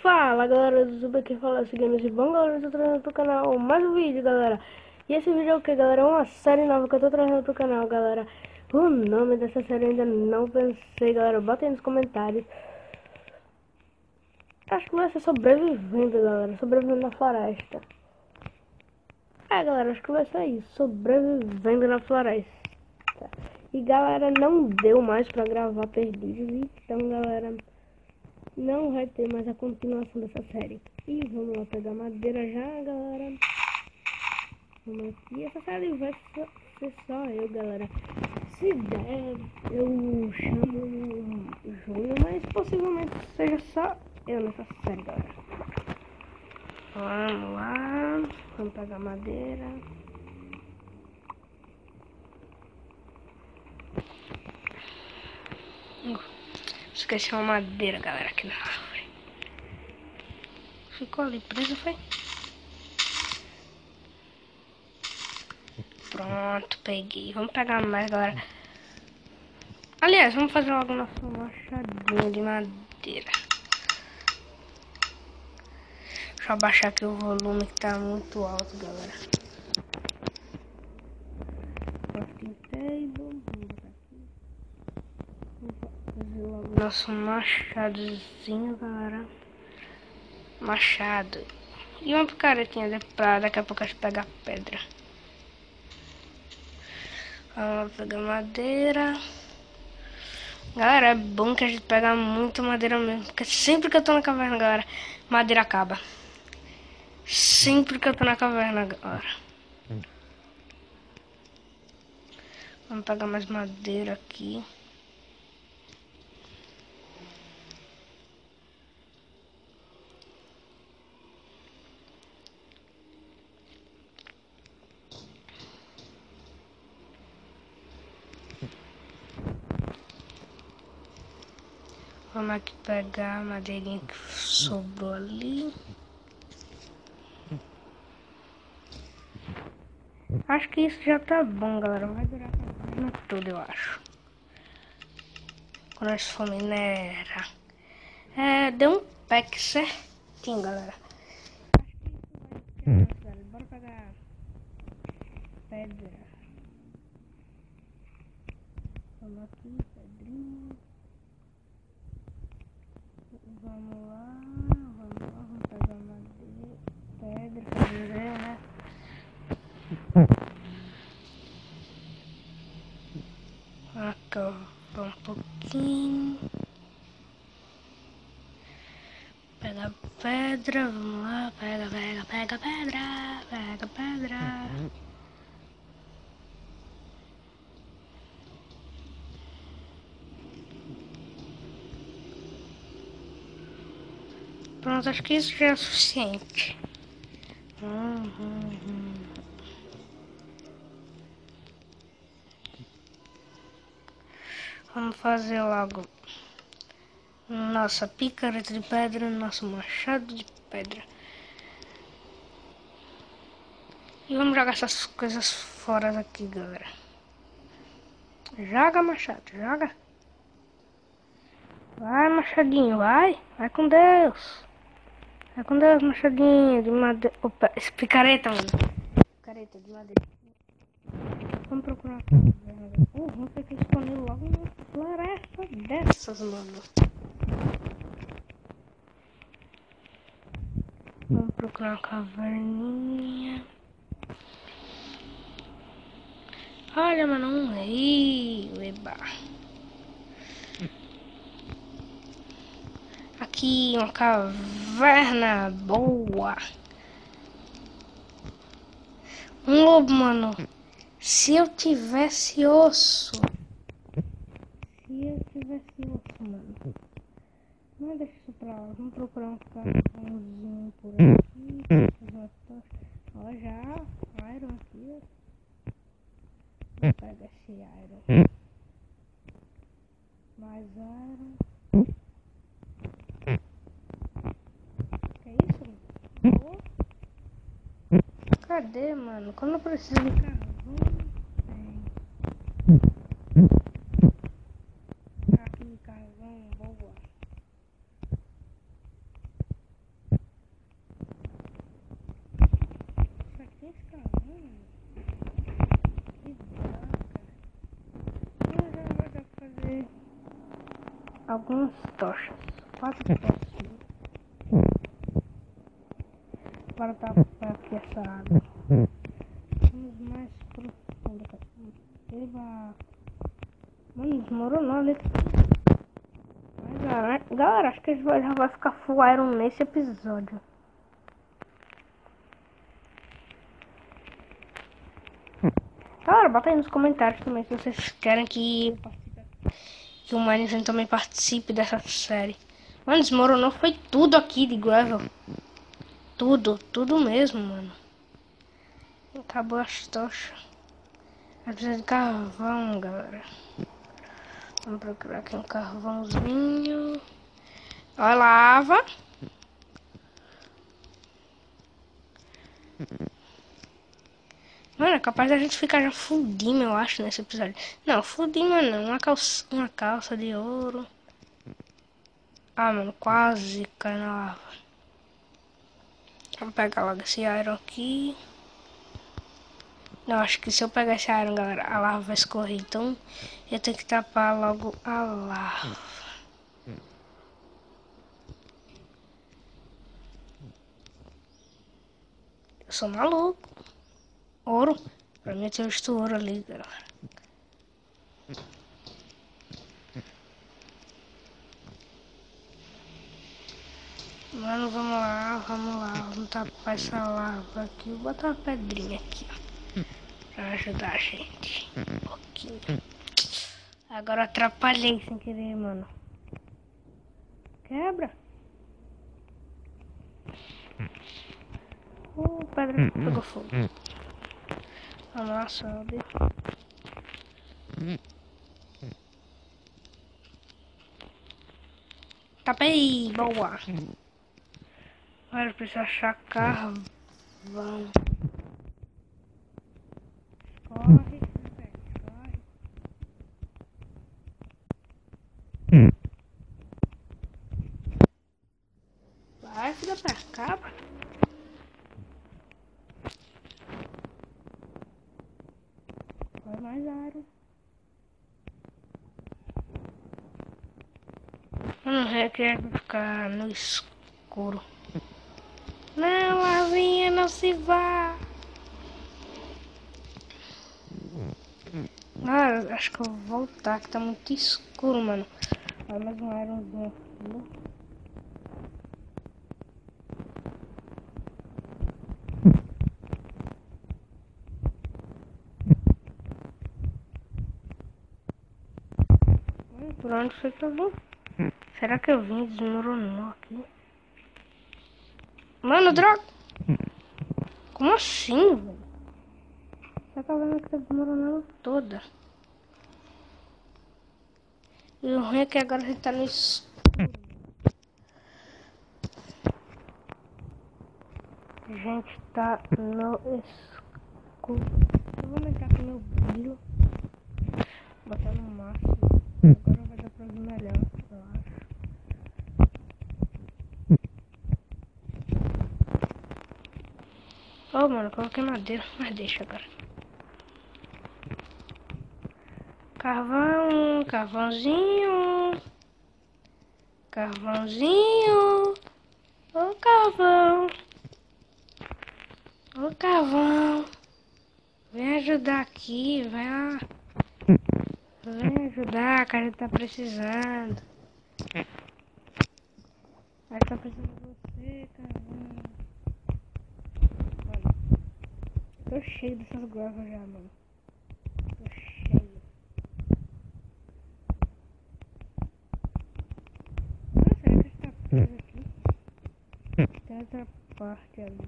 Fala galera do YouTube, aqui fala seguindo esse bom galera, eu tô trazendo pro canal mais um vídeo galera. E esse vídeo é o que galera? É uma série nova que eu tô trazendo pro canal galera. O nome dessa série eu ainda não pensei galera, bota aí nos comentários. Acho que vai ser sobrevivendo galera, sobrevivendo na floresta. Galera, acho que vai ser isso, sobrevivendo na floresta. E galera, não deu mais pra gravar Perdidos, então galera, não vai ter mais a continuação dessa série. E vamos lá pegar madeira já, galera. Vamos aqui. Essa série vai ser só eu, galera. Se der, eu chamo o Júnior, mas possivelmente seja só eu nessa série, galera. Vamos lá. Vamos pegar madeira. Esqueci uma madeira, galera, aqui na árvore. Ficou ali preso, foi? Pronto, peguei. Vamos pegar mais, galera. Aliás, vamos fazer logo nosso machadinho de madeira. Deixa eu abaixar aqui o volume que tá muito alto, galera. Crafting table. Vamos botar aqui. Vamos fazer logo nosso machadozinho, galera. Machado. E uma picaretinha pra daqui a pouco a gente pegar pedra. Vamos pegar madeira. Galera, é bom que a gente pega muito madeira mesmo. Porque sempre que eu tô na caverna, galera, madeira acaba. Sempre que eu tô na caverna, galera. Vamos pegar mais madeira aqui. Vamos aqui pegar a madeirinha que sobrou ali. Acho que isso já tá bom, galera. Vai durar a caverna toda, eu acho. Quando nós for minerar. Deu um pack certinho, galera. Acho que isso vai ser. Bora pegar pedra. Vamos aqui, pedrinha. Vamos lá, vamos pegar madeira, pedra, né? Aqui, ó, um pouquinho. Pega pedra, vamos lá, pega pedra. Pronto, acho que isso já é suficiente. Vamos fazer logo nossa picareta de pedra, nosso machado de pedra. E vamos jogar essas coisas fora aqui, galera. Joga, machado, joga. Vai, machadinho, vai. Vai com Deus. Vai com Deus, machadinho de madeira. Opa, esse picareta, mano. Picareta de madeira. Vamos procurar uma caverna. Vamos ter que esconder logo uma floresta dessas, mano. Vamos procurar uma caverninha. Olha, mano, um rio. Eba. Aqui, uma caverna boa. Um lobo, mano. Se eu tivesse osso. Mano. Não deixa isso pra lá. Vamos procurar um carvãozinho por aqui. Ó, já. Iron aqui. Pega esse iron. Mais iron. Que isso? Cadê, mano? Quando eu preciso de carvão, tem. Aqui, carvão, boa. Isso aqui tem esse carvão, mano. Que droga. Eu já vou dar pra fazer algumas tochas. 4 tochas. Agora tá aqui essa água. Vamos mais profundo. Eba. Mano, desmoronou ali. Mas, galera, acho que a gente já vai ficar full iron nesse episódio. Galera, bota aí nos comentários também se vocês querem que o Minecraft também participe dessa série. Mano, desmoronou foi tudo aqui de gravel. Tudo mesmo, mano. Acabou as tochas. Precisa de carvão, galera. Vamos procurar aqui um carvãozinho. Olha, lava. Mano, é capaz da gente ficar já fudindo, eu acho, nesse episódio. Não, fudindo não. Uma calça de ouro. Ah, mano, quase cai na lava. Vamos pegar logo esse iron aqui. Não, acho que se eu pegar esse iron, galera, a lava vai escorrer. Então, eu tenho que tapar logo a lava. Eu sou maluco. Ouro. Pra mim tem visto ouro ali, galera. Mano, vamos lá. Vamos tapar essa lava aqui. Vou botar uma pedrinha aqui, ó. Pra ajudar a gente. Um pouquinho. Agora atrapalhei sem querer, mano. Quebra. Pedra pegou fogo. Vamos lá, sobe. Tapei, boa. Agora eu preciso achar carvão. Corre, corre. Vai, filha, pra cá. Vai mais área. Não requer ficar no escuro. Não, lavinha, não se vá. Ah, acho que eu vou voltar, que tá muito escuro, mano. Vai mais um ironzinho aqui. Por onde foi que eu vim? Será que eu vim desmoronou aqui? Mano, droga! Como assim, velho? Você tá vendo que tá desmoronando toda. E o ruim é que agora a gente tá no escuro. A gente tá no escuro. Eu vou aumentar aqui meu brilho. Botar no máximo. Agora vai dar pra ver melhor, eu acho. Oh, mano, coloquei madeira, mas deixa agora. Carvão, carvãozinho. Carvãozinho. Ô, carvão. Ô, carvão. Vem ajudar aqui, vai lá. Vem ajudar, que a gente tá precisando. A gente tá precisando de você, carvão. Mano, tô cheio dessas gravas já, mano. Tô cheio. Ah, será que está preso aqui? Tem outra parte ali.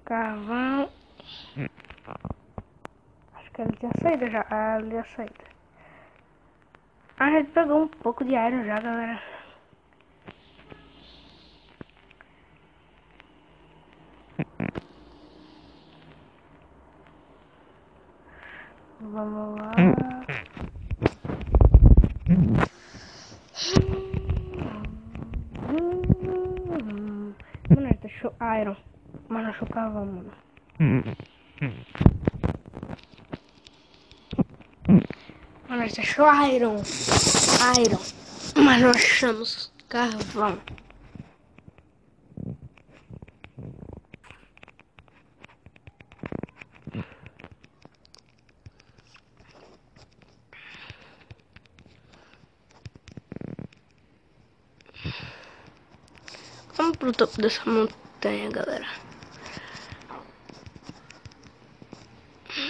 Carvão. Acho que ele tinha saído já. Ah, ele tinha saído. A gente pegou um pouco de iron já, galera. Vamos lá. Mano, tá show iron. Mas não chocava, mano. Mano, tá show iron. Mas nós achamos carvão. Vamos pro topo dessa montanha, galera.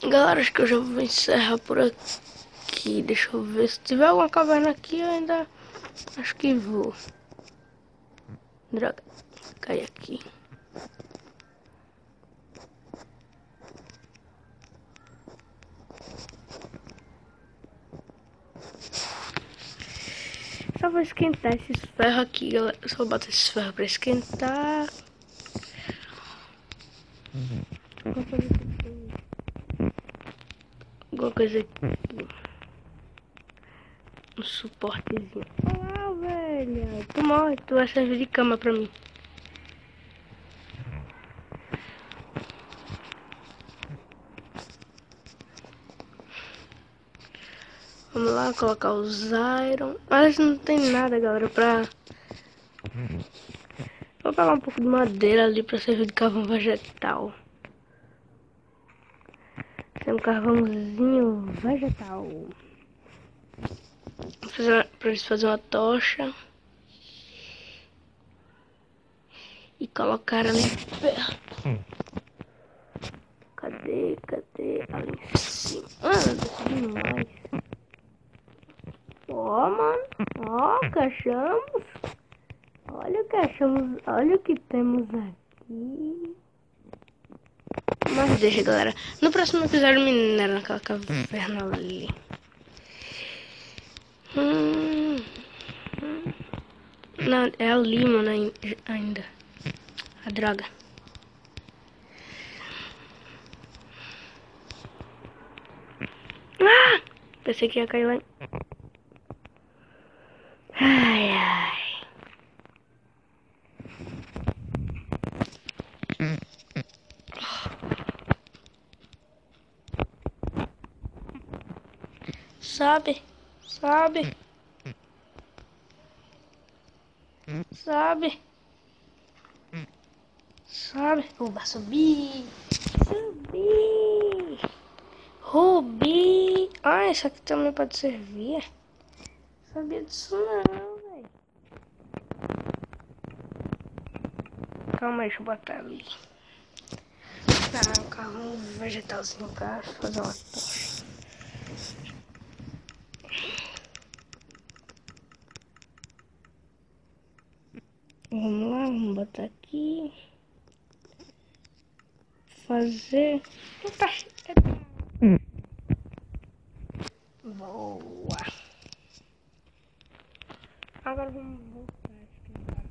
Galera, acho que eu já vou encerrar por aqui. Deixa eu ver. Se tiver alguma caverna aqui, eu ainda acho que vou. Droga, cai aqui. Só vou esquentar esses ferros aqui, galera. Só vou botar esses ferros pra esquentar. Vou fazer alguma coisa aqui. Um suportezinho. Olá, velho. Tu morre, tu vai servir de cama pra mim. Vamos lá, colocar os iron. Mas não tem nada, galera, pra... Vou pegar um pouco de madeira ali pra servir de carvão vegetal. Tem um carvãozinho vegetal. Pra eles fazerem uma tocha. E colocar ali perto. Cadê? Ali em cima. Desci demais. Ó, mano. Ó, cachamos. Olha o que achamos. Olha o que temos aqui. Mas deixa, galera. No próximo episódio, minera naquela caverna ali. Não, é ali, mano, ainda. A droga. Ah! Pensei que ia cair lá. Ai, ai. Sobe. Oba, subi. Rubi. Ah, isso aqui também pode servir. Sabia disso não, velho. Calma aí, deixa eu botar ali. Tá, um carvão vegetalzinho pra fazer uma tocha. Vamos lá, vamos botar aqui. Fazer. Boa. Agora vamos voltar a esquentar.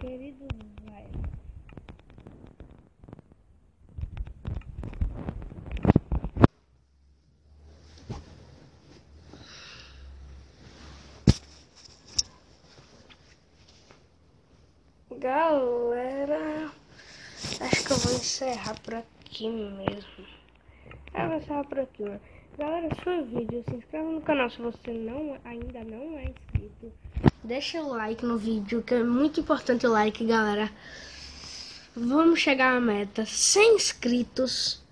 Querido velho. Galera, acho que eu vou encerrar por aqui mesmo. Eu vou encerrar por aqui, mano. Galera, se foi o vídeo, se inscreve no canal se você ainda não é inscrito. Deixa o like no vídeo, que é muito importante o like, galera. Vamos chegar à meta 100 inscritos.